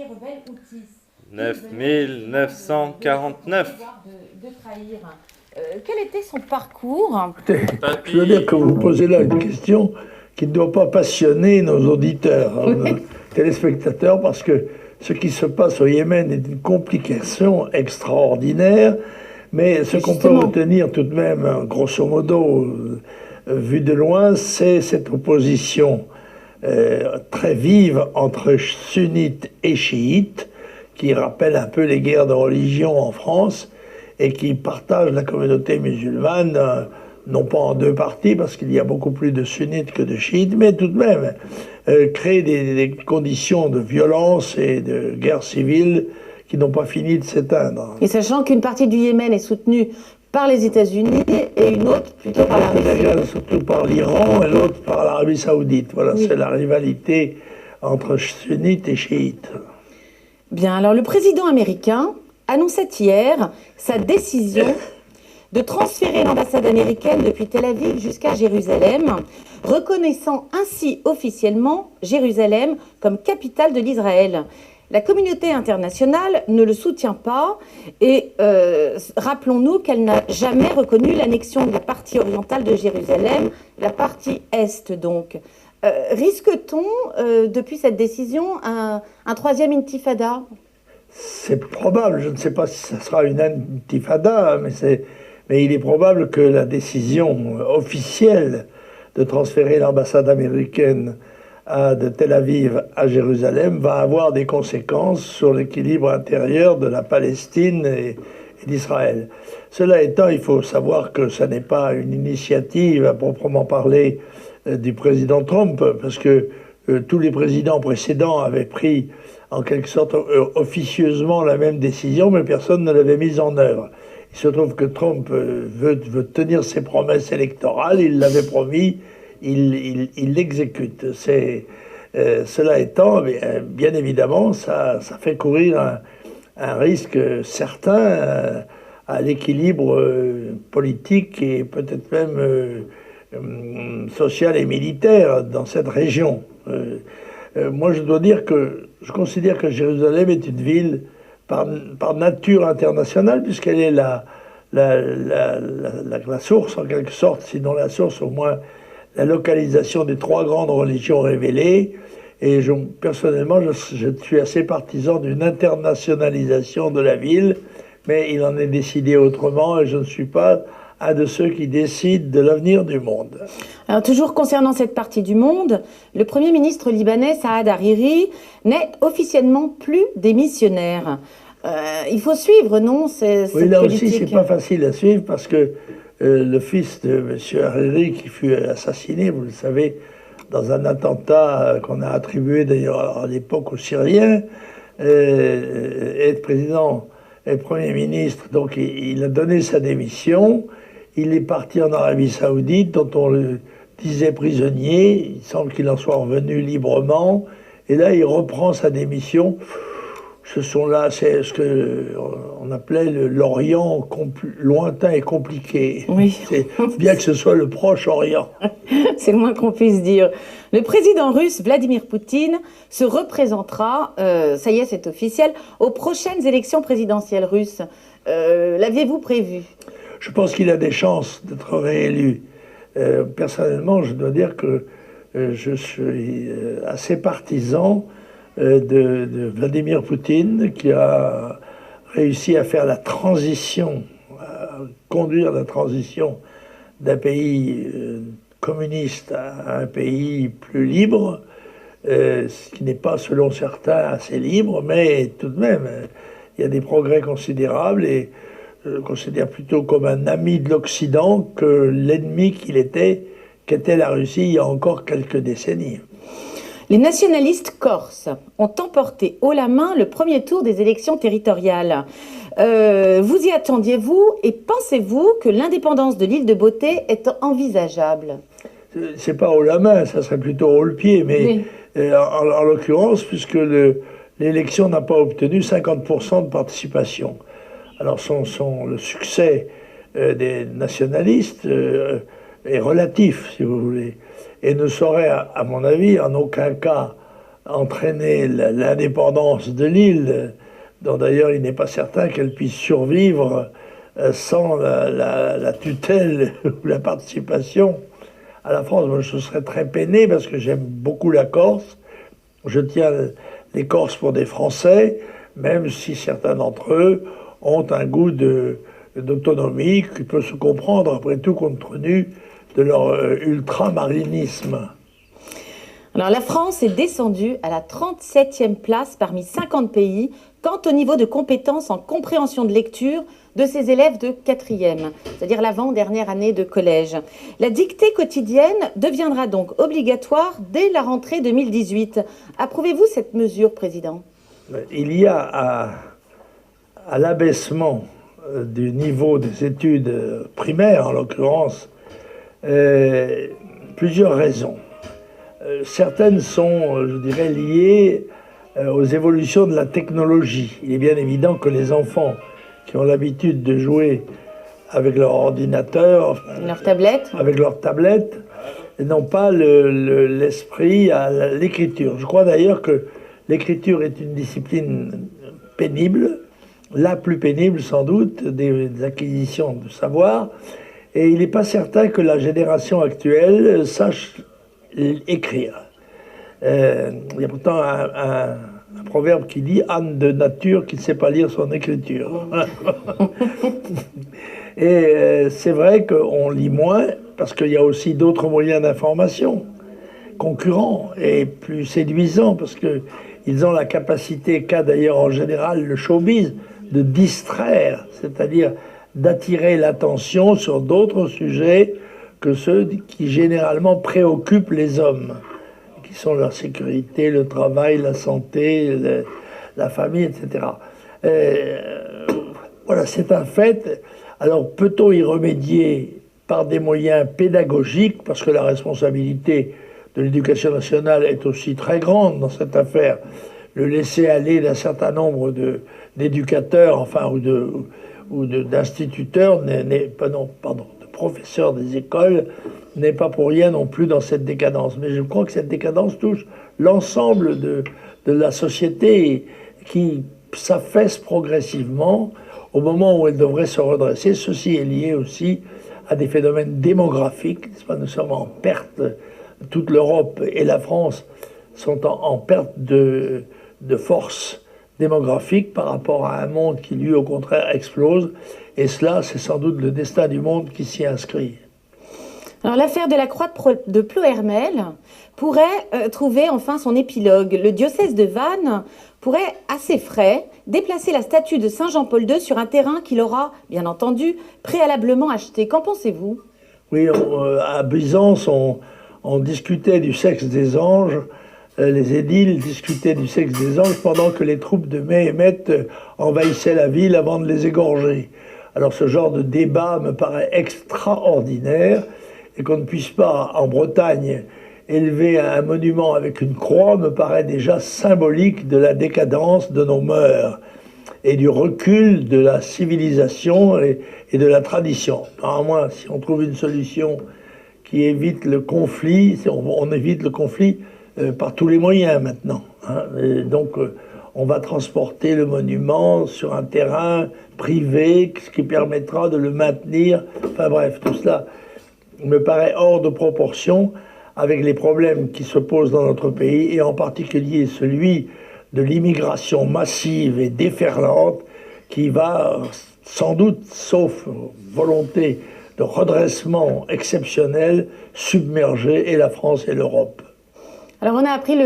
les rebelles Houthis. 9949. De trahir. Quel était son parcours? Je veux dire que vous posez là une question qui ne doit pas passionner nos auditeurs, nos téléspectateurs, parce que ce qui se passe au Yémen est une complication extraordinaire, mais ce qu'on peut retenir tout de même, grosso modo, vu de loin, c'est cette opposition très vive entre sunnites et chiites, qui rappelle un peu les guerres de religion en France, et qui partagent la communauté musulmane, non pas en deux parties, parce qu'il y a beaucoup plus de sunnites que de chiites, mais tout de même, créent des conditions de violence et de guerre civile qui n'ont pas fini de s'éteindre. Et sachant qu'une partie du Yémen est soutenue par les États-Unis et une autre plutôt par la Russie. Surtout par l'Iran et l'autre par l'Arabie Saoudite. Voilà, oui. C'est la rivalité entre sunnites et chiites. Bien, alors le président américain annonçait hier sa décision de transférer l'ambassade américaine depuis Tel Aviv jusqu'à Jérusalem, reconnaissant ainsi officiellement Jérusalem comme capitale de l'Israël. La communauté internationale ne le soutient pas et rappelons-nous qu'elle n'a jamais reconnu l'annexion de la partie orientale de Jérusalem, la partie est donc. Risque-t-on, depuis cette décision, un troisième intifada ? C'est probable, je ne sais pas si ce sera une intifada, mais il est probable que la officielle de transférer l'ambassade américaine de Tel Aviv à Jérusalem va avoir des conséquences sur l'équilibre intérieur de la Palestine et d'Israël. Cela étant, il faut savoir que ce n'est pas une initiative à proprement parler du président Trump, parce que tous les présidents précédents avaient pris en quelque sorte officieusement la même décision, mais personne ne l'avait mise en œuvre. Il se trouve que Trump veut tenir ses promesses électorales, il l'avait promis, il l'exécute. Cela étant, bien évidemment, ça fait courir un risque certain à l'équilibre politique et peut-être même social et militaire dans cette région. Moi, je dois dire que je considère que Jérusalem est une ville par nature internationale, puisqu'elle est la source, en quelque sorte, sinon la source, au moins la localisation des trois grandes religions révélées. Et personnellement, je suis assez partisan d'une internationalisation de la ville, mais il en est décidé autrement, et je ne suis pas un de ceux qui décident de l'avenir du monde. Alors, toujours concernant cette partie du monde, le Premier ministre libanais Saad Hariri n'est officiellement plus démissionnaire. Il faut suivre, non, cette oui, là politique. aussi, c'est pas facile à suivre parce que le fils de M. Hariri, qui fut assassiné, vous le savez, dans un attentat qu'on a attribué d'ailleurs à l'époque aux Syriens, est président et Premier ministre, donc il a donné sa démission. Il est parti en Arabie Saoudite, dont on le disait prisonnier. Il semble qu'il en soit revenu librement. Et là, il reprend sa démission. C'est ce qu'on appelait l'Orient lointain et compliqué. Oui. Bien que ce soit le Proche-Orient. C'est le moins qu'on puisse dire. Le président russe Vladimir Poutine se représentera, ça y est, c'est officiel, aux prochaines élections présidentielles russes. L'aviez-vous prévu ? Je pense qu'il a des chances d'être réélu. Personnellement, je dois dire que je suis assez partisan de Vladimir Poutine, qui a réussi à faire la transition, à conduire la transition d'un pays communiste à un pays plus libre, ce qui n'est pas, selon certains, assez libre, mais tout de même, il y a des progrès considérables et je le considère plutôt comme un ami de l'Occident que l'ennemi qu'était la Russie il y a encore quelques décennies. Les nationalistes corses ont emporté haut la main le premier tour des élections territoriales. Vous y attendiez-vous et pensez-vous que l'indépendance de l'île de Beauté est envisageable ? C'est pas haut la main, ça serait plutôt haut le pied, mais oui. En l'occurrence, puisque l'élection n'a pas obtenu 50% de participation. Alors le succès des nationalistes est relatif, si vous voulez, et ne saurait, à mon avis, en aucun cas entraîné l'indépendance de l'île, dont d'ailleurs il n'est pas certain qu'elle puisse survivre sans la tutelle ou la participation à la France. Moi, je serais très peiné parce que j'aime beaucoup la Corse. Je tiens les Corses pour des Français, même si certains d'entre eux ont un goût d'autonomie qui peut se comprendre, après tout, compte tenu de leur ultramarinisme. Alors la France est descendue à la 37e place parmi 50 pays, quant au niveau de compétences en compréhension de lecture de ses élèves de 4e, c'est-à-dire l'avant-dernière année de collège. La dictée quotidienne deviendra donc obligatoire dès la rentrée 2018. Approuvez-vous cette mesure, Président? Il y a à l'abaissement du niveau des études primaires, en l'occurrence, plusieurs raisons. Certaines sont, je dirais, liées aux évolutions de la technologie. Il est bien évident que les enfants qui ont l'habitude de jouer avec leur ordinateur, avec leur tablette, n'ont pas l'esprit à l'écriture. Je crois d'ailleurs que l'écriture est une discipline pénible, la plus pénible sans doute des acquisitions de savoir, et il n'est pas certain que la génération actuelle sache écrire. Il y a pourtant un proverbe qui dit « âne de nature qui ne sait pas lire son écriture ». Et c'est vrai qu'on lit moins parce qu'il y a aussi d'autres moyens d'information concurrents et plus séduisants parce qu'ils ont la capacité, qu'a d'ailleurs en général le showbiz, de distraire, c'est-à-dire d'attirer l'attention sur d'autres sujets que ceux qui généralement préoccupent les hommes, qui sont leur sécurité, le travail, la santé, la famille, etc. Voilà, c'est un fait. Alors peut-on y remédier par des moyens pédagogiques, parce que la responsabilité de l'éducation nationale est aussi très grande dans cette affaire. Le laisser-aller d'un certain nombre d'éducateurs, enfin, ou d'instituteurs, de professeurs des écoles, n'est pas pour rien non plus dans cette décadence. Mais je crois que cette décadence touche l'ensemble de la société qui s'affaisse progressivement au moment où elle devrait se redresser. Ceci est lié aussi à des phénomènes démographiques. Nous sommes en perte, toute l'Europe et la France sont en perte de force démographique par rapport à un monde qui, lui, au contraire, explose. Et cela, c'est sans doute le destin du monde qui s'y inscrit. Alors l'affaire de la croix de Ploërmel pourrait trouver enfin son épilogue. Le diocèse de Vannes pourrait, à ses frais, déplacer la statue de Saint Jean-Paul II sur un terrain qu'il aura, bien entendu, préalablement acheté. Qu'en pensez-vous? Oui, à Byzance, on discutait du sexe des anges. Les édiles discutaient du sexe des anges pendant que les troupes de Méhémet envahissaient la ville avant de les égorger. Alors ce genre de débat me paraît extraordinaire, et qu'on ne puisse pas, en Bretagne, élever un monument avec une croix me paraît déjà symbolique de la décadence de nos mœurs et du recul de la civilisation et de la tradition. À moins, si on trouve une solution qui évite le conflit, on évite le conflit par tous les moyens maintenant. Hein. Donc on va transporter le monument sur un terrain privé, ce qui permettra de le maintenir. Enfin bref, tout cela me paraît hors de proportion avec les problèmes qui se posent dans notre pays, et en particulier celui de l'immigration massive et déferlante qui va sans doute, sauf volonté de redressement exceptionnel, submerger et la France et l'Europe. Alors on a appris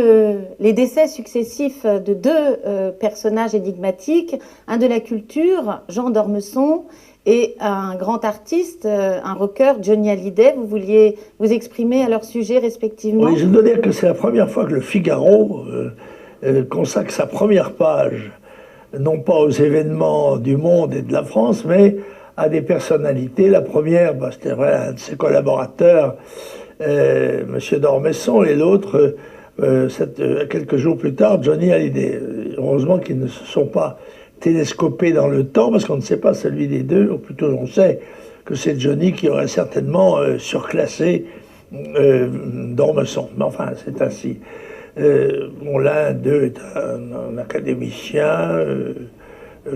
les décès successifs de deux personnages énigmatiques, un de la culture, Jean d'Ormesson, et un grand artiste, un rocker, Johnny Hallyday. Vous vouliez vous exprimer à leur sujet respectivement? Oui, je dois dire que c'est la première fois que le Figaro consacre sa première page, non pas aux événements du monde et de la France, mais à des personnalités. La première, c'était vrai, un de ses collaborateurs, M. d'Ormesson, et l'autre, quelques jours plus tard, Johnny Hallyday. Heureusement qu'ils ne se sont pas télescopés dans le temps, parce qu'on ne sait pas celui des deux, ou plutôt on sait que c'est Johnny qui aurait certainement surclassé d'Ormesson. Mais enfin, c'est ainsi. Bon, l'un d'eux est un académicien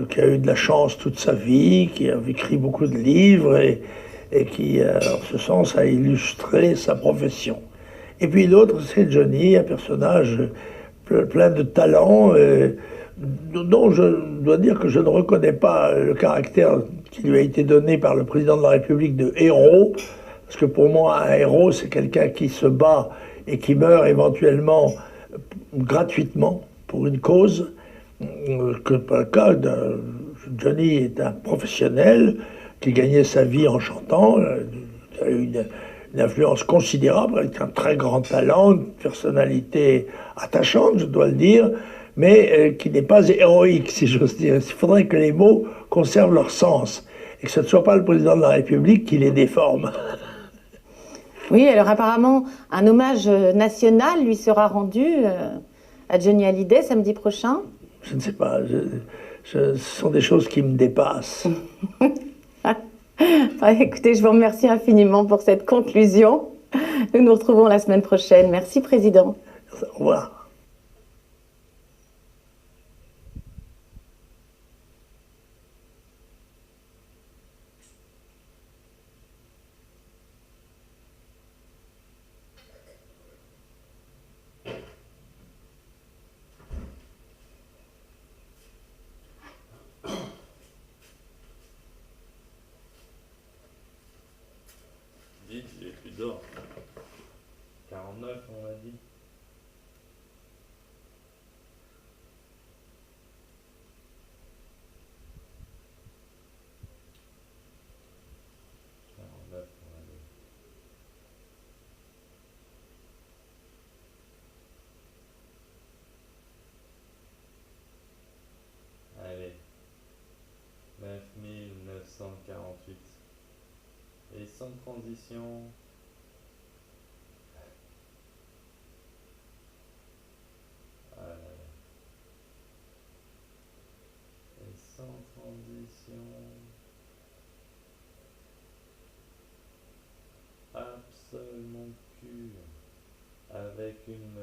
qui a eu de la chance toute sa vie, qui a écrit beaucoup de livres et qui, en ce sens, a illustré sa profession. Et puis l'autre, c'est Johnny, un personnage plein de talent, dont je dois dire que je ne reconnais pas le caractère qui lui a été donné par le président de la République de héros, parce que pour moi, un héros, c'est quelqu'un qui se bat et qui meurt éventuellement gratuitement pour une cause, que pas le cas de Johnny est un professionnel qui gagnait sa vie en chantant, il a eu une influence considérable, avec un très grand talent, une personnalité attachante, je dois le dire, mais qui n'est pas héroïque, si j'ose dire. Il faudrait que les mots conservent leur sens, et que ce ne soit pas le président de la République qui les déforme. Oui, alors apparemment, un hommage national lui sera rendu à Johnny Hallyday samedi prochain. Je ne sais pas, ce sont des choses qui me dépassent. Écoutez, je vous remercie infiniment pour cette conclusion. Nous nous retrouvons la semaine prochaine. Merci, Président. Au revoir. Il est plus d'or. 49, on l'a dit. Allez. 9948. Et sans transition. Et sans transition. Absolument pur. Avec une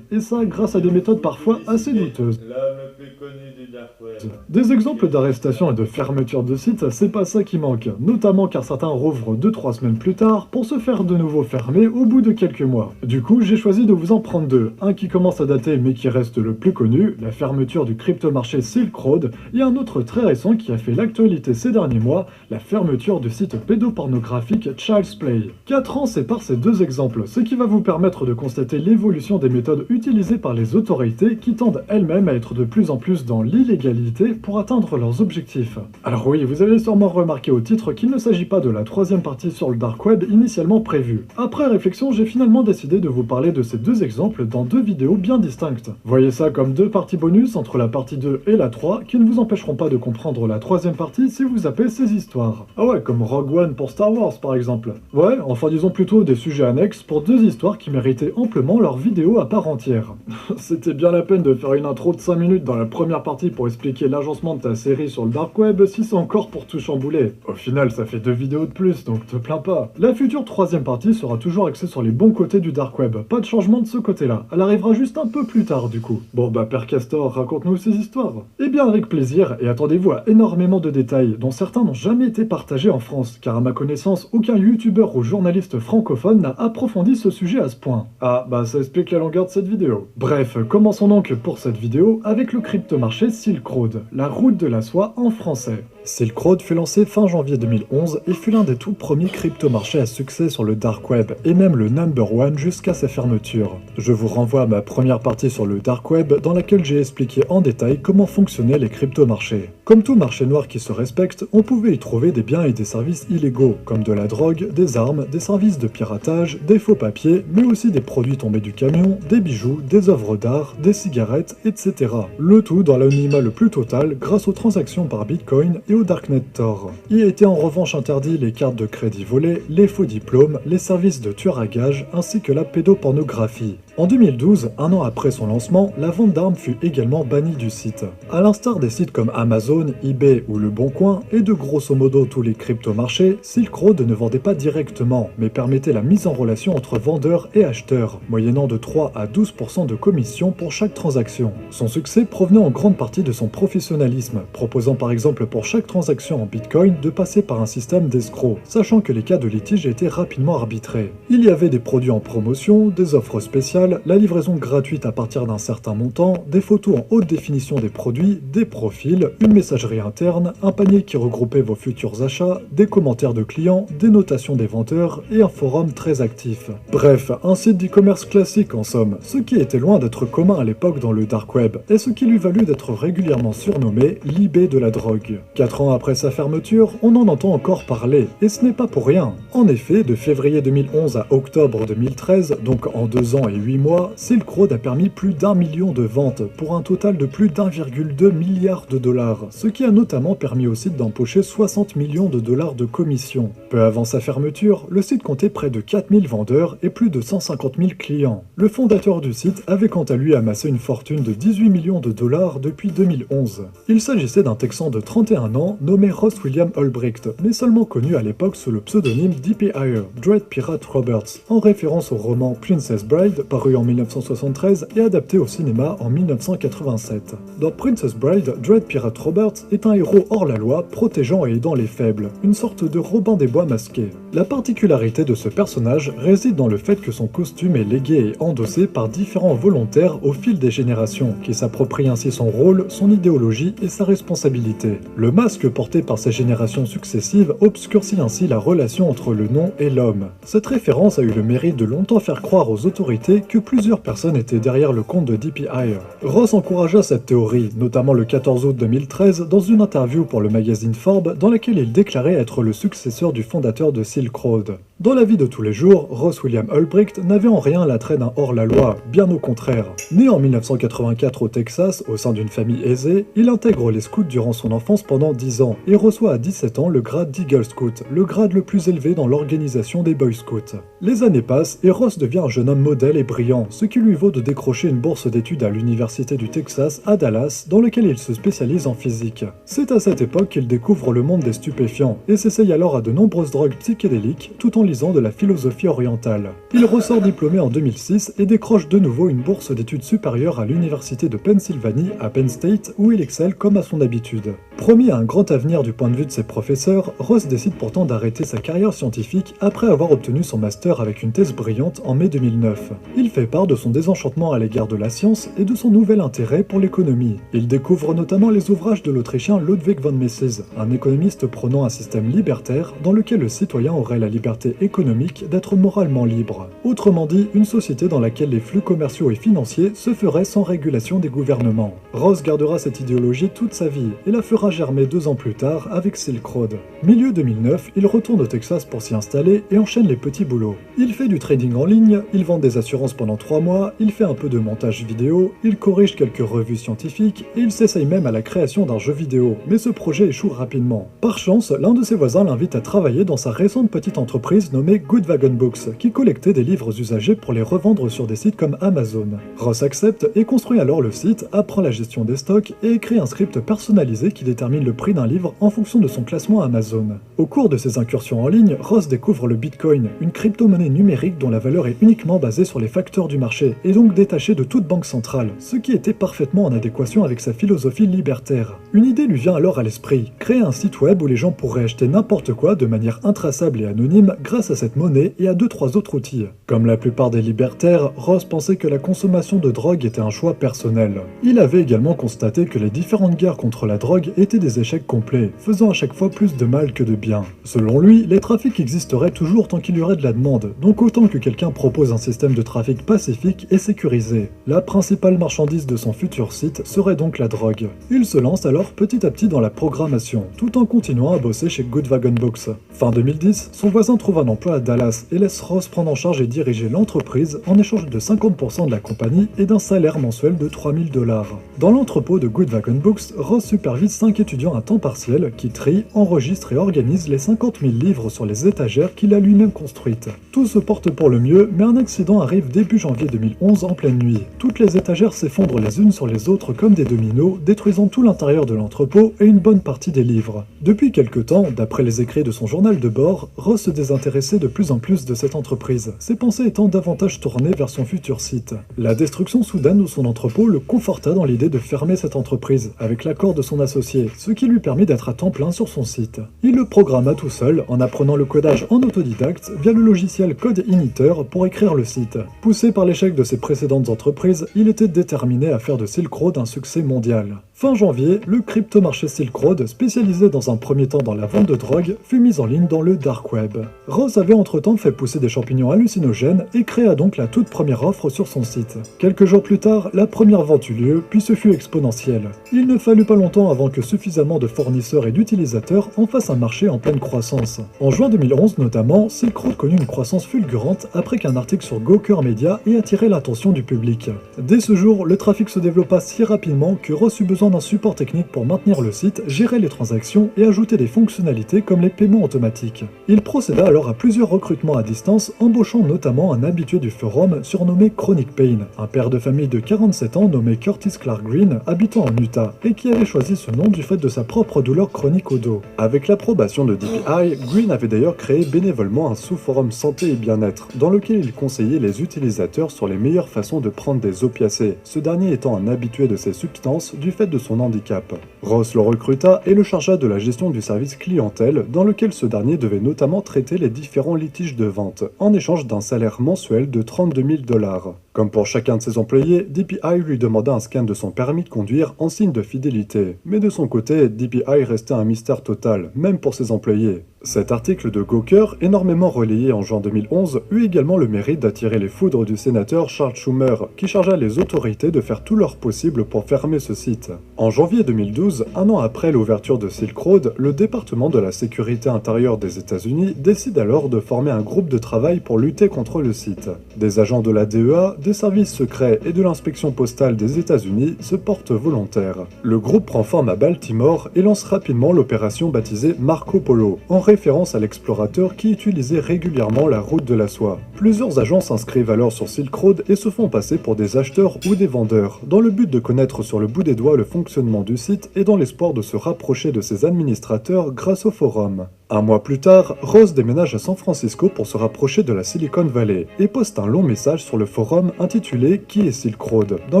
et ça grâce à des méthodes parfois assez douteuses. L'homme le plus connu du dark web. Des exemples d'arrestations et de fermetures de sites, c'est pas ça qui manque, notamment car certains rouvrent 2-3 semaines plus tard pour se faire de nouveau fermer au bout de quelques mois. Du coup, j'ai choisi de vous en prendre deux, un qui commence à dater mais qui reste le plus connu, la fermeture du crypto-marché Silk Road, et un autre très récent qui a fait l'actualité ces derniers mois, la fermeture du site pédopornographique Child's Play. 4 ans séparent ces deux exemples, ce qui va vous permettre de constater l'évolution des méthodes utilisées par les autorités qui tendent elles-mêmes à être de plus en plus dans l'illégalité pour atteindre leurs objectifs. Alors oui, vous avez sûrement remarqué au titre qu'il ne s'agit pas de la troisième partie sur le dark web initialement prévue. Après réflexion, j'ai finalement décidé de vous parler de ces deux exemples dans deux vidéos bien distinctes. Voyez ça comme deux parties bonus entre la partie 2 et la 3 qui ne vous empêcheront pas de comprendre la troisième partie si vous zappez ces histoires. Ah ouais, comme Rogue One pour Star Wars par exemple. Ouais, enfin disons plutôt des sujets annexes pour deux histoires qui méritaient amplement leur vidéo à part entière. C'était bien la peine de faire une intro de 5 minutes dans la première partie pour expliquer l'agencement de ta série sur le dark web si c'est encore pour tout chambouler. Au final, ça fait 2 vidéos de plus, donc te plains pas. La future troisième partie sera toujours axée sur les bons côtés du dark web, pas de changement de ce côté-là. Elle arrivera juste un peu plus tard du coup. Bon bah Père Castor, raconte-nous ces histoires. Eh bien avec plaisir, et attendez-vous à énormément de détails, dont certains n'ont jamais été partagés en France, car à ma connaissance, aucun youtubeur ou journaliste francophone n'a approfondi ce sujet à ce point. Ah bah ça explique la longueur de cette vidéo. Bref, commençons donc pour cette vidéo avec le crypto-marché Silk Road, la route de la soie en français. Silk Road fut lancé fin janvier 2011 et fut l'un des tout premiers crypto-marchés à succès sur le dark web, et même le number one jusqu'à sa fermeture. Je vous renvoie à ma première partie sur le dark web dans laquelle j'ai expliqué en détail comment fonctionnaient les crypto-marchés. Comme tout marché noir qui se respecte, on pouvait y trouver des biens et des services illégaux, comme de la drogue, des armes, des services de piratage, des faux papiers, mais aussi des produits tombés du camion, des bijoux, des œuvres d'art, des cigarettes, etc. Le tout dans l'anonymat le plus total grâce aux transactions par Bitcoin et au Darknet Tor. Y étaient en revanche interdits les cartes de crédit volées, les faux diplômes, les services de tueurs à gages ainsi que la pédopornographie. En 2012, un an après son lancement, la vente d'armes fut également bannie du site. À l'instar des sites comme Amazon, eBay ou Le Bon Coin, et de grosso modo tous les crypto-marchés, Silk Road ne vendait pas directement, mais permettait la mise en relation entre vendeurs et acheteurs, moyennant de 3 à 12% de commission pour chaque transaction. Son succès provenait en grande partie de son professionnalisme, proposant par exemple pour chaque transaction en Bitcoin de passer par un système d'escroc, sachant que les cas de litige étaient rapidement arbitrés. Il y avait des produits en promotion, des offres spéciales, la livraison gratuite à partir d'un certain montant, des photos en haute définition des produits, des profils, une messagerie interne, un panier qui regroupait vos futurs achats, des commentaires de clients, des notations des vendeurs et un forum très actif. Bref, un site d'e-commerce classique en somme, ce qui était loin d'être commun à l'époque dans le dark web, et ce qui lui valut d'être régulièrement surnommé l'eBay de la drogue. 4 ans après sa fermeture, on en entend encore parler, et ce n'est pas pour rien. En effet, de février 2011 à octobre 2013, donc en 2 ans et 8 mois, Silk Road a permis plus d'1 million de ventes, pour un total de plus d'1,2 milliard de dollars, ce qui a notamment permis au site d'empocher 60 millions de dollars de commissions. Peu avant sa fermeture, le site comptait près de 4000 vendeurs et plus de 150 000 clients. Le fondateur du site avait quant à lui amassé une fortune de 18 millions de dollars depuis 2011. Il s'agissait d'un Texan de 31 ans nommé Ross William Ulbricht, mais seulement connu à l'époque sous le pseudonyme D.P. Ayer, Dread Pirate Roberts, en référence au roman Princess Bride, paru en 1973 et adapté au cinéma en 1987. Dans Princess Bride, Dread Pirate Roberts est un héros hors la loi, protégeant et aidant les faibles, une sorte de Robin des Bois masqué. La particularité de ce personnage réside dans le fait que son costume est légué et endossé par différents volontaires au fil des générations, qui s'approprient ainsi son rôle, son idéologie et sa responsabilité. Le masque porté par ces générations successives obscurcit ainsi la relation entre le nom et l'homme. Cette référence a eu le mérite de longtemps faire croire aux autorités que plusieurs personnes étaient derrière le compte de D.P. Ayer. Ross encouragea cette théorie, notamment le 14 août 2013 dans une interview pour le magazine Forbes dans laquelle il déclarait être le successeur du fondateur de Silk Road. Dans la vie de tous les jours, Ross William Ulbricht n'avait en rien l'attrait d'un hors-la-loi, bien au contraire. Né en 1984 au Texas, au sein d'une famille aisée, il intègre les scouts durant son enfance pendant 10 ans et reçoit à 17 ans le grade d'Eagle Scout, le grade le plus élevé dans l'organisation des Boy Scouts. Les années passent et Ross devient un jeune homme modèle et brillant, ce qui lui vaut de décrocher une bourse d'études à l'université du Texas à Dallas, dans lequel il se spécialise en physique. C'est à cette époque qu'il découvre le monde des stupéfiants et s'essaye alors à de nombreuses drogues psychédéliques tout en lisant de la philosophie orientale. Il ressort diplômé en 2006 et décroche de nouveau une bourse d'études supérieures à l'université de Pennsylvanie à Penn State où il excelle comme à son habitude. Promis à un grand avenir du point de vue de ses professeurs, Ross décide pourtant d'arrêter sa carrière scientifique après avoir obtenu son master avec une thèse brillante en mai 2009. Il fait part de son désenchantement à l'égard de la science et de son nouvel intérêt pour l'économie. Il découvre notamment les ouvrages de l'Autrichien Ludwig von Mises, un économiste prônant un système libertaire dans lequel le citoyen aurait la liberté économique d'être moralement libre. Autrement dit, une société dans laquelle les flux commerciaux et financiers se feraient sans régulation des gouvernements. Ross gardera cette idéologie toute sa vie et la fera germer 2 ans plus tard avec Silk Road. Milieu 2009, il retourne au Texas pour s'y installer et enchaîne les petits boulots. Il fait du trading en ligne, il vend des assurances pendant 3 mois, il fait un peu de montage vidéo, il corrige quelques revues scientifiques et il s'essaye même à la création d'un jeu vidéo, mais ce projet échoue rapidement. Par chance, l'un de ses voisins l'invite à travailler dans sa récente petite entreprise nommée Good Wagon Books, qui collectait des livres usagés pour les revendre sur des sites comme Amazon. Ross accepte et construit alors le site, apprend la gestion des stocks et écrit un script personnalisé qui détermine le prix d'un livre en fonction de son classement Amazon. Au cours de ses incursions en ligne, Ross découvre le Bitcoin, une crypto-monnaie numérique dont la valeur est uniquement basée sur les facteurs du marché et donc détachée de toute banque centrale, ce qui était parfaitement en adéquation avec sa philosophie libertaire. Une idée lui vient alors à l'esprit, créer un site web où les gens pourraient acheter n'importe quoi de manière intraçable et anonyme grâce à cette monnaie et à 2-3 autres outils. Comme la plupart des libertaires, Ross pensait que la consommation de drogue était un choix personnel. Il avait également constaté que les différentes guerres contre la drogue étaient des échecs complets, faisant à chaque fois plus de mal que de bien. Selon lui, les trafics existeraient toujours tant qu'il y aurait de la demande, donc autant que quelqu'un propose un système de trafic pacifique et sécurisé. La principale marchandise de son futur site serait donc la drogue. Il se lance alors petit à petit dans la programmation, tout en continuant à bosser chez Good Wagon Books. Fin 2010, son voisin trouve un emploi à Dallas et laisse Ross prendre en charge et diriger l'entreprise en échange de 50% de la compagnie et d'un salaire mensuel de $3000. Dans l'entrepôt de Good Wagon Books, Ross supervise 5 5 étudiants à temps partiel qui trient, enregistrent et organisent les 50 000 livres sur les étagères qu'il a lui-même construites. Tout se porte pour le mieux, mais un accident arrive début janvier 2011 en pleine nuit. Toutes les étagères s'effondrent les unes sur les autres comme des dominos, détruisant tout l'intérieur de l'entrepôt et une bonne partie des livres. Depuis quelque temps, d'après les écrits de son journal de bord, Ross se désintéressait de plus en plus de cette entreprise, ses pensées étant davantage tournées vers son futur site. La destruction soudaine de son entrepôt le conforta dans l'idée de fermer cette entreprise, avec l'accord de son associé, ce qui lui permit d'être à temps plein sur son site. Il le programma tout seul, en apprenant le codage en autodidacte via le logiciel Code Initer pour écrire le site. Poussé par l'échec de ses précédentes entreprises, il était déterminé à faire de Silk Road un succès mondial. Fin janvier, le crypto-marché Silk Road, spécialisé dans un premier temps dans la vente de drogue, fut mis en ligne dans le dark web. Ross avait entre-temps fait pousser des champignons hallucinogènes et créa donc la toute première offre sur son site. Quelques jours plus tard, la première vente eut lieu, puis ce fut exponentiel. Il ne fallut pas longtemps avant que suffisamment de fournisseurs et d'utilisateurs en fassent un marché en pleine croissance. En juin 2011 notamment, Silk Road connut une croissance fulgurante après qu'un article sur Gawker Media ait attiré l'attention du public. Dès ce jour, le trafic se développa si rapidement que Ross eut besoin d'un support technique pour maintenir le site, gérer les transactions et ajouter des fonctionnalités comme les paiements automatiques. Il procéda alors à plusieurs recrutements à distance, embauchant notamment un habitué du forum surnommé Chronic Pain, un père de famille de 47 ans nommé Curtis Clark Green, habitant en Utah, et qui avait choisi ce nom du fait de sa propre douleur chronique au dos. Avec l'approbation de DPI, Green avait d'ailleurs créé bénévolement un sous-forum santé et bien-être, dans lequel il conseillait les utilisateurs sur les meilleures façons de prendre des opiacés, ce dernier étant un habitué de ces substances du fait de son handicap. Ross le recruta et le chargea de la gestion du service clientèle, dans lequel ce dernier devait notamment traiter les différents litiges de vente, en échange d'un salaire mensuel de 32 000 $. Comme pour chacun de ses employés, DPI lui demanda un scan de son permis de conduire en signe de fidélité. Mais de son côté, DPI restait un mystère total, même pour ses employés. Cet article de Gawker, énormément relayé en juin 2011, eut également le mérite d'attirer les foudres du sénateur Charles Schumer, qui chargea les autorités de faire tout leur possible pour fermer ce site. En janvier 2012, un an après l'ouverture de Silk Road, le département de la sécurité intérieure des États-Unis décide alors de former un groupe de travail pour lutter contre le site. Des agents de la DEA, des services secrets et de l'inspection postale des États-Unis se portent volontaires. Le groupe prend forme à Baltimore et lance rapidement l'opération baptisée Marco Polo, en référence à l'explorateur qui utilisait régulièrement la route de la soie. Plusieurs agents s'inscrivent alors sur Silk Road et se font passer pour des acheteurs ou des vendeurs, dans le but de connaître sur le bout des doigts le fonctionnement du site et dans l'espoir de se rapprocher de ses administrateurs grâce au forum. Un mois plus tard, Ross déménage à San Francisco pour se rapprocher de la Silicon Valley et poste un long message sur le forum intitulé « Qui est Silk Road ?», dans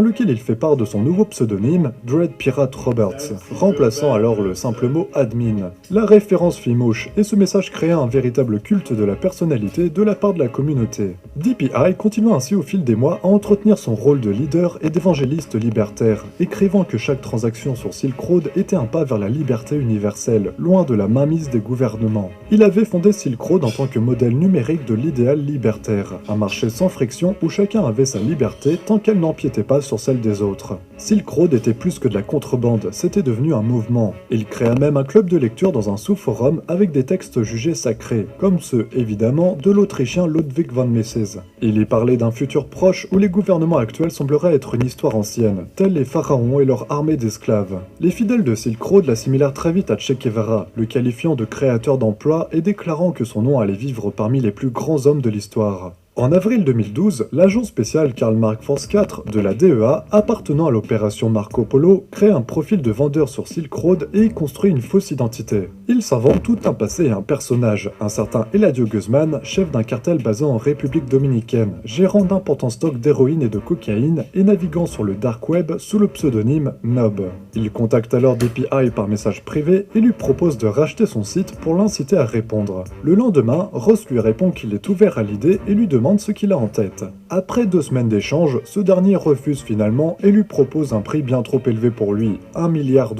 lequel il fait part de son nouveau pseudonyme, Dread Pirate Roberts, remplaçant alors le simple mot admin. La référence fit mouche et ce message créa un véritable culte de la personnalité de la part de la communauté. DPI continua ainsi au fil des mois à entretenir son rôle de leader et d'évangéliste libertaire, écrivant que chaque transaction sur Silk Road était un pas vers la liberté universelle, loin de la mainmise des gouvernements. Il avait fondé Silk Road en tant que modèle numérique de l'idéal libertaire, un marché sans friction où chacun avait sa liberté tant qu'elle n'empiétait pas sur celle des autres. Silk Road était plus que de la contrebande, c'était devenu un mouvement. Il créa même un club de lecture dans un sous-forum avec des textes jugés sacrés, comme ceux, évidemment, de l'Autrichien Ludwig von Mises. Il y parlait d'un futur proche où les gouvernements actuels sembleraient être une histoire ancienne, tels les pharaons et leur armée d'esclaves. Les fidèles de Silk Road l'assimilèrent très vite à Che Guevara, le qualifiant de créateur d'emploi et déclarant que son nom allait vivre parmi les plus grands hommes de l'histoire. En avril 2012, l'agent spécial Karl Mark Force 4 de la DEA, appartenant à l'opération Marco Polo, crée un profil de vendeur sur Silk Road et y construit une fausse identité. Il s'invente tout un passé et un personnage, un certain Eladio Guzman, chef d'un cartel basé en République dominicaine, gérant d'importants stocks d'héroïne et de cocaïne et naviguant sur le dark web sous le pseudonyme Nob. Il contacte alors DPI par message privé et lui propose de racheter son site pour l'inciter à répondre. Le lendemain, Ross lui répond qu'il est ouvert à l'idée et lui demande ce qu'il a en tête. Après 2 semaines d'échange, ce dernier refuse finalement et lui propose un prix bien trop élevé pour lui, $1 milliard.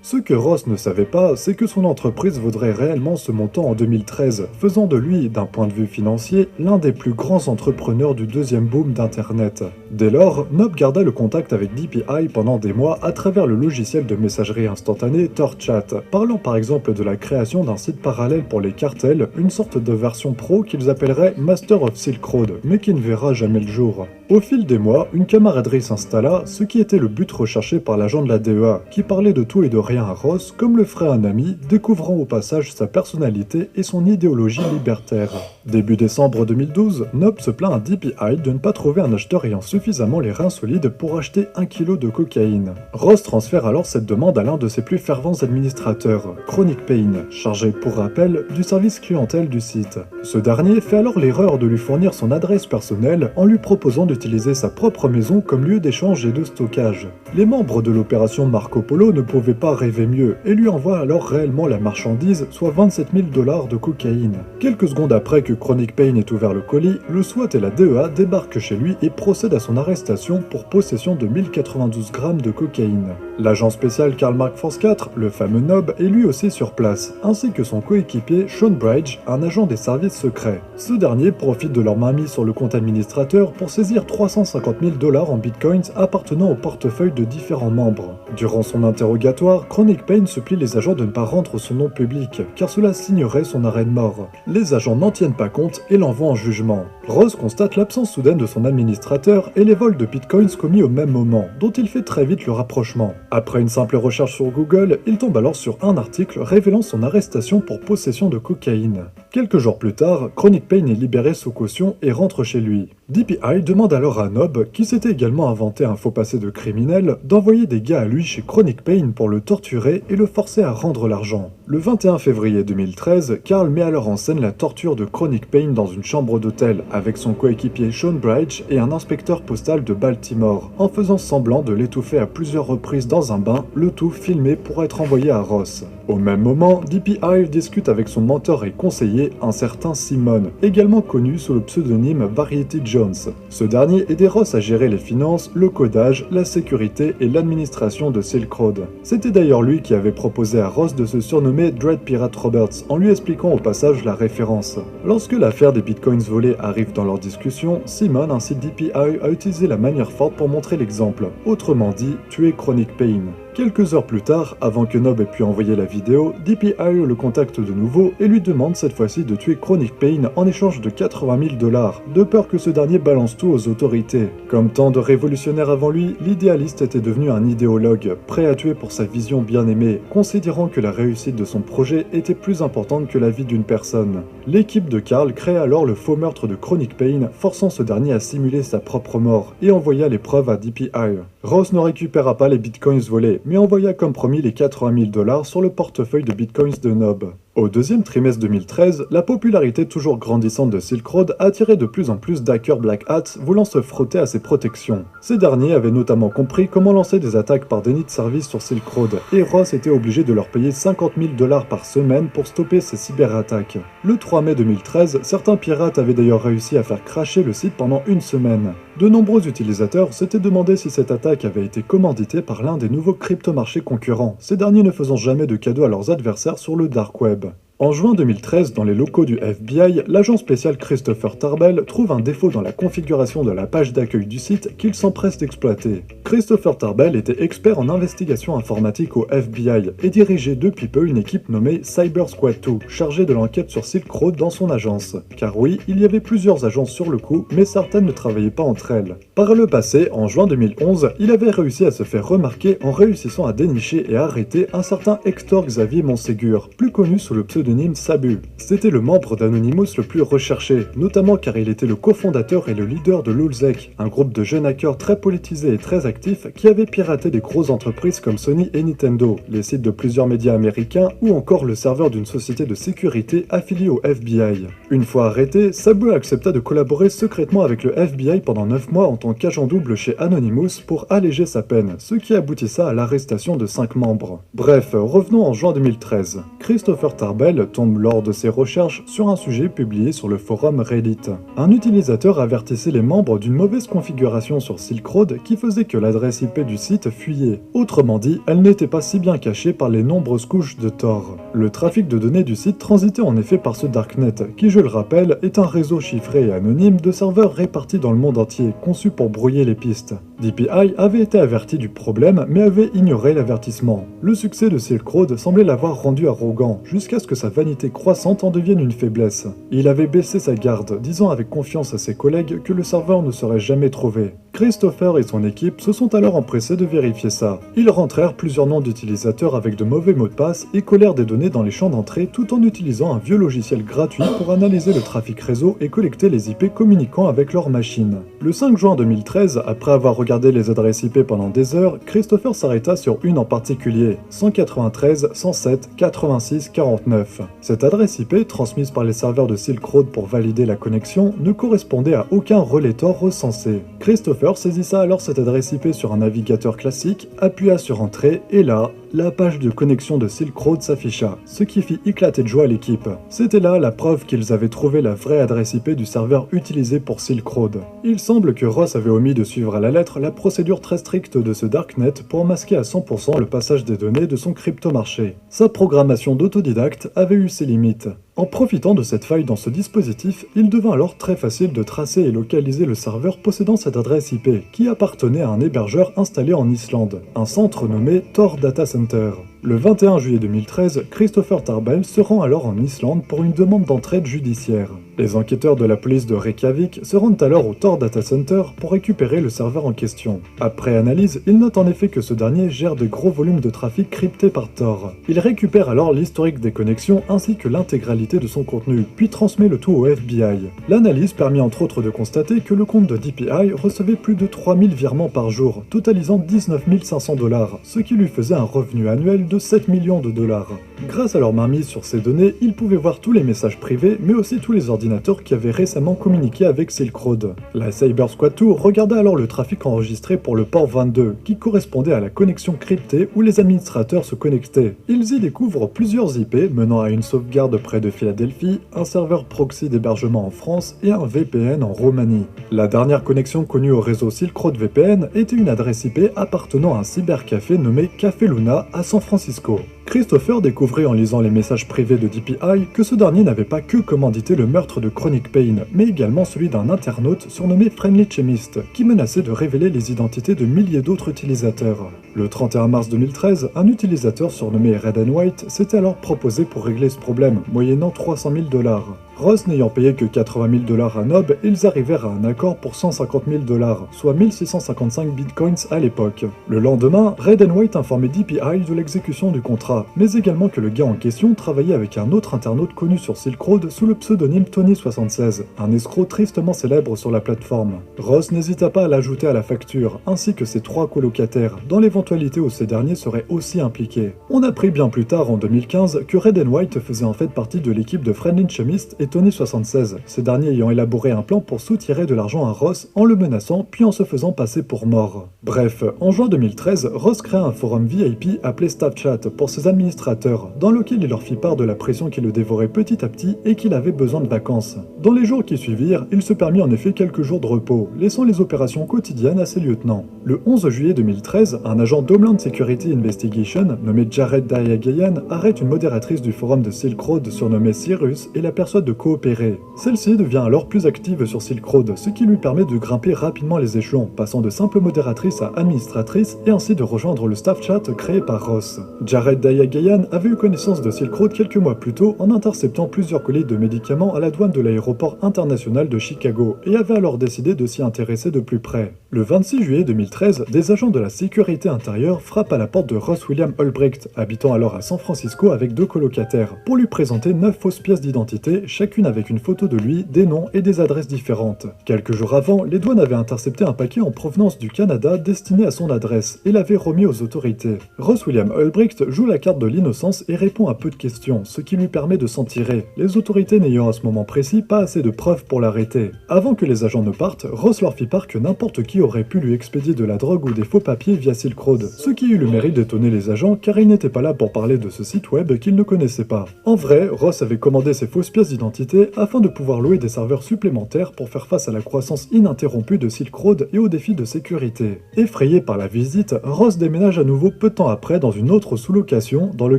Ce que Ross ne savait pas, c'est que son entreprise vaudrait réellement ce montant en 2013, faisant de lui, d'un point de vue financier, l'un des plus grands entrepreneurs du deuxième boom d'Internet. Dès lors, Nob garda le contact avec DPI pendant des mois à travers le logiciel de messagerie instantanée TorChat, parlant par exemple de la création d'un site parallèle pour les cartels, une sorte de version pro qu'ils appelleraient Master of Silk Road, mais qui ne verra jamais le jour. Au fil des mois, une camaraderie s'installa, ce qui était le but recherché par l'agent de la DEA, qui parlait de tout et de rien à Ross, comme le ferait un ami, découvrant au passage sa personnalité et son idéologie libertaire. Début décembre 2012, Nob se plaint à DPI de ne pas trouver un acheteur ayant suffisamment les reins solides pour acheter 1 kg de cocaïne. Ross transfère alors cette demande à l'un de ses plus fervents administrateurs, Chronic Pain, chargé pour rappel du service clientèle du site. Ce dernier fait alors l'erreur de lui fournir son adresse personnelle en lui proposant d'utiliser sa propre maison comme lieu d'échange et de stockage. Les membres de l'opération Marco Polo ne pouvaient pas rêver mieux et lui envoient alors réellement la marchandise, soit 27 000 $ de cocaïne. Quelques secondes après que Chronic Pain ait ouvert le colis, le SWAT et la DEA débarquent chez lui et procèdent à son arrestation pour possession de 1092 grammes de cocaïne. L'agent spécial Karl Mark Force 4, le fameux Nob, est lui aussi sur place, ainsi que son coéquipier Sean Bridge, un agent des services secrets. Ce dernier profite de leur mainmise sur le compte administrateur pour saisir 350 000 $ en bitcoins appartenant au portefeuille de différents membres. Durant son interrogatoire, Chronic Pain supplie les agents de ne pas rendre son nom public, car cela signerait son arrêt de mort. Les agents n'en tiennent pas compte et l'envoient en jugement. Ross constate l'absence soudaine de son administrateur et les vols de bitcoins commis au même moment, dont il fait très vite le rapprochement. Après une simple recherche sur Google, il tombe alors sur un article révélant son arrestation pour possession de cocaïne. Quelques jours plus tard, Chronic Pain est libéré sous caution et rentre chez lui. DPI demande alors à Nob, qui s'était également inventé un faux passé de criminel, d'envoyer des gars à lui chez Chronic Pain pour le torturer et le forcer à rendre l'argent. Le 21 février 2013, Carl met alors en scène la torture de Chronic Pain dans une chambre d'hôtel avec son coéquipier Sean Bridge et un inspecteur postal de Baltimore, en faisant semblant de l'étouffer à plusieurs reprises dans un bain, le tout filmé pour être envoyé à Ross. Au même moment, DPI discute avec son mentor et conseiller, un certain Simon, également connu sous le pseudonyme Variety Jones. Ce dernier aidait Ross à gérer les finances, le codage, la sécurité et l'administration de Silk Road. C'était d'ailleurs lui qui avait proposé à Ross de se surnommer Dread Pirate Roberts, en lui expliquant au passage la référence. Lorsque l'affaire des bitcoins volés arrive dans leur discussion, Simon incite DPI à utiliser la manière forte pour montrer l'exemple, autrement dit, tuer Chronic Pain. Quelques heures plus tard, avant que Nob ait pu envoyer la vidéo, DPI le contacte de nouveau et lui demande cette fois-ci de tuer Chronic Pain en échange de 80 000 $, de peur que ce dernier balance tout aux autorités. Comme tant de révolutionnaires avant lui, l'idéaliste était devenu un idéologue, prêt à tuer pour sa vision bien aimée, considérant que la réussite de son projet était plus importante que la vie d'une personne. L'équipe de Carl crée alors le faux meurtre de Chronic Pain, forçant ce dernier à simuler sa propre mort, et envoya les preuves à DPI. Ross ne récupéra pas les bitcoins volés, mais envoya comme promis les 80 000 $ sur le portefeuille de bitcoins de Nob. Au deuxième trimestre 2013, la popularité toujours grandissante de Silk Road attirait de plus en plus d'hackers Black Hats voulant se frotter à ses protections. Ces derniers avaient notamment compris comment lancer des attaques par déni de service sur Silk Road, et Ross était obligé de leur payer 50 000 $ par semaine pour stopper ces cyberattaques. Le 3 mai 2013, certains pirates avaient d'ailleurs réussi à faire crasher le site pendant une semaine. De nombreux utilisateurs s'étaient demandé si cette attaque avait été commanditée par l'un des nouveaux cryptomarchés concurrents, ces derniers ne faisant jamais de cadeaux à leurs adversaires sur le dark web. En juin 2013, dans les locaux du FBI, l'agent spécial Christopher Tarbell trouve un défaut dans la configuration de la page d'accueil du site qu'il s'empresse d'exploiter. Christopher Tarbell était expert en investigation informatique au FBI et dirigeait depuis peu une équipe nommée Cyber Squad 2, chargée de l'enquête sur Silk Road dans son agence. Car oui, il y avait plusieurs agences sur le coup, mais certaines ne travaillaient pas entre elles. Par le passé, en juin 2011, il avait réussi à se faire remarquer en réussissant à dénicher et arrêter un certain Hector Xavier Montségur, plus connu sous le pseudonyme Sabu. C'était le membre d'Anonymous le plus recherché, notamment car il était le cofondateur et le leader de Lulzec, un groupe de jeunes hackers très politisés et très actifs qui avaient piraté des grosses entreprises comme Sony et Nintendo, les sites de plusieurs médias américains ou encore le serveur d'une société de sécurité affiliée au FBI. Une fois arrêté, Sabu accepta de collaborer secrètement avec le FBI pendant 9 mois en tant qu'agent double chez Anonymous pour alléger sa peine, ce qui aboutissa à l'arrestation de 5 membres. Bref, revenons en juin 2013. Christopher Tarbell tombe lors de ses recherches sur un sujet publié sur le forum Reddit. Un utilisateur avertissait les membres d'une mauvaise configuration sur Silk Road qui faisait que l'adresse IP du site fuyait. Autrement dit, elle n'était pas si bien cachée par les nombreuses couches de Tor. Le trafic de données du site transitait en effet par ce darknet, qui je le rappelle, est un réseau chiffré et anonyme de serveurs répartis dans le monde entier, conçu pour brouiller les pistes. DPI avait été averti du problème mais avait ignoré l'avertissement. Le succès de Silk Road semblait l'avoir rendu arrogant, jusqu'à ce que sa vanité croissante en devienne une faiblesse. Il avait baissé sa garde, disant avec confiance à ses collègues que le serveur ne serait jamais trouvé. Christopher et son équipe se sont alors empressés de vérifier ça. Ils rentrèrent plusieurs noms d'utilisateurs avec de mauvais mots de passe et collèrent des données dans les champs d'entrée tout en utilisant un vieux logiciel gratuit pour analyser le trafic réseau et collecter les IP communiquant avec leur machine. Le 5 juin 2013, après avoir regardé les adresses IP pendant des heures, Christopher s'arrêta sur une en particulier, 193 107 86 49. Cette adresse IP, transmise par les serveurs de Silk Road pour valider la connexion, ne correspondait à aucun relais Tor recensé. Christopher saisissa alors cette adresse IP sur un navigateur classique, appuya sur Entrée et là, la page de connexion de Silk Road s'afficha, ce qui fit éclater de joie l'équipe. C'était là la preuve qu'ils avaient trouvé la vraie adresse IP du serveur utilisé pour Silk Road. Il semble que Ross avait omis de suivre à la lettre la procédure très stricte de ce darknet pour masquer à 100% le passage des données de son crypto-marché. Sa programmation d'autodidacte avait eu ses limites. En profitant de cette faille dans ce dispositif, il devint alors très facile de tracer et localiser le serveur possédant cette adresse IP, qui appartenait à un hébergeur installé en Islande, un centre nommé Tor Data Center. Le 21 juillet 2013, Christopher Tarbell se rend alors en Islande pour une demande d'entraide judiciaire. Les enquêteurs de la police de Reykjavik se rendent alors au Tor Data Center pour récupérer le serveur en question. Après analyse, ils notent en effet que ce dernier gère de gros volumes de trafic cryptés par Tor. Ils récupèrent alors l'historique des connexions ainsi que l'intégralité de son contenu, puis transmet le tout au FBI. L'analyse permit entre autres de constater que le compte de DPI recevait plus de 3000 virements par jour, totalisant 19 500 $, ce qui lui faisait un revenu annuel de 7 millions de dollars. Grâce à leur mainmise sur ces données, ils pouvaient voir tous les messages privés, mais aussi tous les ordinateurs qui avaient récemment communiqué avec Silk Road. La Cyber Squad Tour regarda alors le trafic enregistré pour le port 22, qui correspondait à la connexion cryptée où les administrateurs se connectaient. Ils y découvrent plusieurs IP menant à une sauvegarde près de Philadelphie, un serveur proxy d'hébergement en France et un VPN en Roumanie. La dernière connexion connue au réseau Silk Road VPN était une adresse IP appartenant à un cybercafé nommé Café Luna à San Francisco. Christopher découvrit en lisant les messages privés de DPI que ce dernier n'avait pas que commandité le meurtre de Chronic Pain, mais également celui d'un internaute surnommé Friendly Chemist, qui menaçait de révéler les identités de milliers d'autres utilisateurs. Le 31 mars 2013, un utilisateur surnommé Red and White s'était alors proposé pour régler ce problème, moyennant 300 000 $. Ross n'ayant payé que 80 000 $ à Nob, ils arrivèrent à un accord pour 150 000 $, soit 1655 bitcoins à l'époque. Le lendemain, Red and White informait DPI de l'exécution du contrat, mais également que le gars en question travaillait avec un autre internaute connu sur Silk Road sous le pseudonyme Tony76, un escroc tristement célèbre sur la plateforme. Ross n'hésita pas à l'ajouter à la facture, ainsi que ses 3 colocataires, dans l'éventualité où ces derniers seraient aussi impliqués. On apprit bien plus tard, en 2015, que Red and White faisait en fait partie de l'équipe de Friendly Chemist et Tony76, ces derniers ayant élaboré un plan pour soutirer de l'argent à Ross en le menaçant puis en se faisant passer pour mort. Bref, en juin 2013, Ross créa un forum VIP appelé StaffChat pour ses administrateurs, dans lequel il leur fit part de la pression qui le dévorait petit à petit et qu'il avait besoin de vacances. Dans les jours qui suivirent, il se permit en effet quelques jours de repos, laissant les opérations quotidiennes à ses lieutenants. Le 11 juillet 2013, un agent d'Homeland Security Investigation, nommé Jared Dayagayan, arrête une modératrice du forum de Silk Road surnommée Cyrus et la persuade de coopérer. Celle-ci devient alors plus active sur Silk Road, ce qui lui permet de grimper rapidement les échelons, passant de simple modératrice à administratrice et ainsi de rejoindre le staff chat créé par Ross. Jared Dayagayan avait eu connaissance de Silk Road quelques mois plus tôt en interceptant plusieurs colis de médicaments à la douane de l'aéroport international de Chicago et avait alors décidé de s'y intéresser de plus près. Le 26 juillet 2013, des agents de la sécurité intérieure frappent à la porte de Ross William Ulbricht, habitant alors à San Francisco avec 2 colocataires, pour lui présenter 9 fausses pièces d'identité, chacune avec une photo de lui, des noms et des adresses différentes. Quelques jours avant, les douanes avaient intercepté un paquet en provenance du Canada destiné à son adresse et l'avaient remis aux autorités. Ross William Ulbricht joue la carte de l'innocence et répond à peu de questions, ce qui lui permet de s'en tirer, les autorités n'ayant à ce moment précis pas assez de preuves pour l'arrêter. Avant que les agents ne partent, Ross leur fit part que n'importe qui aurait pu lui expédier de la drogue ou des faux papiers via Silk Road, ce qui eut le mérite d'étonner les agents car il n'était n'était pas là pour parler de ce site web qu'il ne connaissait pas. En vrai, Ross avait commandé ces fausses pièces d'identité afin de pouvoir louer des serveurs supplémentaires pour faire face à la croissance ininterrompue de Silk Road et aux défis de sécurité. Effrayé par la visite, Ross déménage à nouveau peu de temps après dans une autre sous-location dans le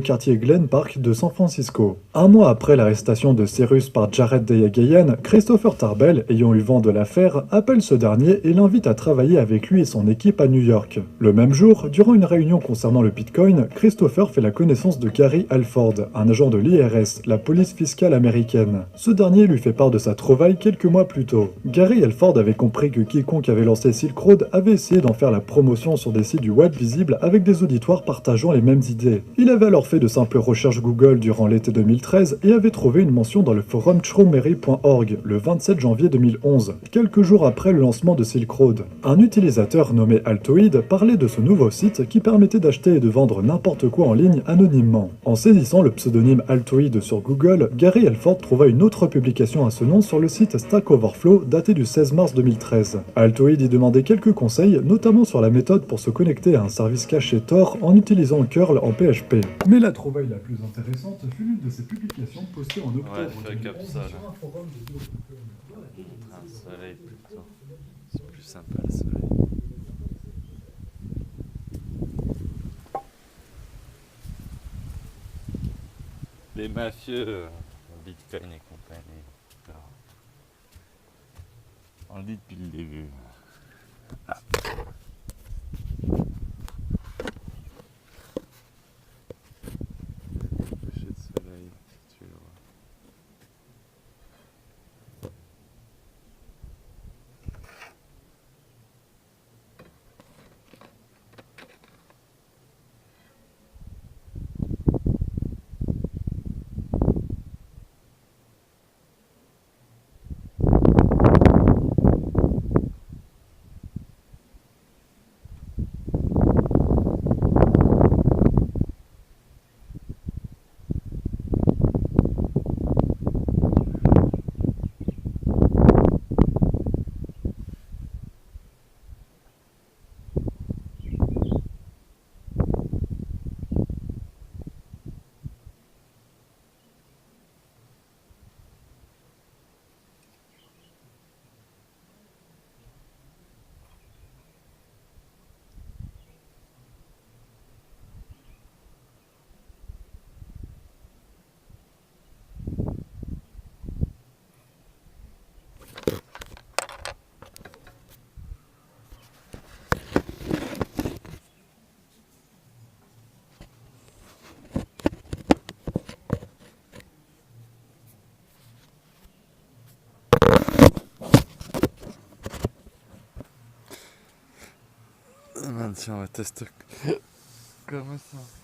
quartier Glen Park de San Francisco. Un mois après l'arrestation de Cyrus par Jared Deyagayan, Christopher Tarbell, ayant eu vent de l'affaire, appelle ce dernier et l'invite à travailler avec lui et son équipe à New York. Le même jour, durant une réunion concernant le Bitcoin, Christopher fait la connaissance de Gary Alford, un agent de l'IRS, la police fiscale américaine. Ce dernier lui fait part de sa trouvaille quelques mois plus tôt. Gary Alford avait compris que quiconque avait lancé Silk Road avait essayé d'en faire la promotion sur des sites du web visibles avec des auditoires partageant les mêmes idées. Il avait alors fait de simples recherches Google durant l'été 2013 et avait trouvé une mention dans le forum chromery.org le 27 janvier 2011, quelques jours après le lancement de Silk Road. Un utilisateur nommé Altoid parlait de ce nouveau site qui permettait d'acheter et de vendre n'importe quoi en ligne anonymement. En saisissant le pseudonyme Altoid sur Google, Gary Alford trouva une autre publication à ce nom sur le site Stack Overflow daté du 16 mars 2013. Altoid y demandait quelques conseils, notamment sur la méthode pour se connecter à un service caché Tor en utilisant curl en PHP. Mais la trouvaille la plus intéressante fut l'une de ces publications postées en octobre Ouais, fuck up 2011 ça, là. sur un forum de Un soleil plutôt. C'est plus sympa le soleil. Les mafieux, Bitcoin et compagnie. On le dit depuis le début. Coucher de soleil, si tu le vois. Tiens, on va tester comme ça.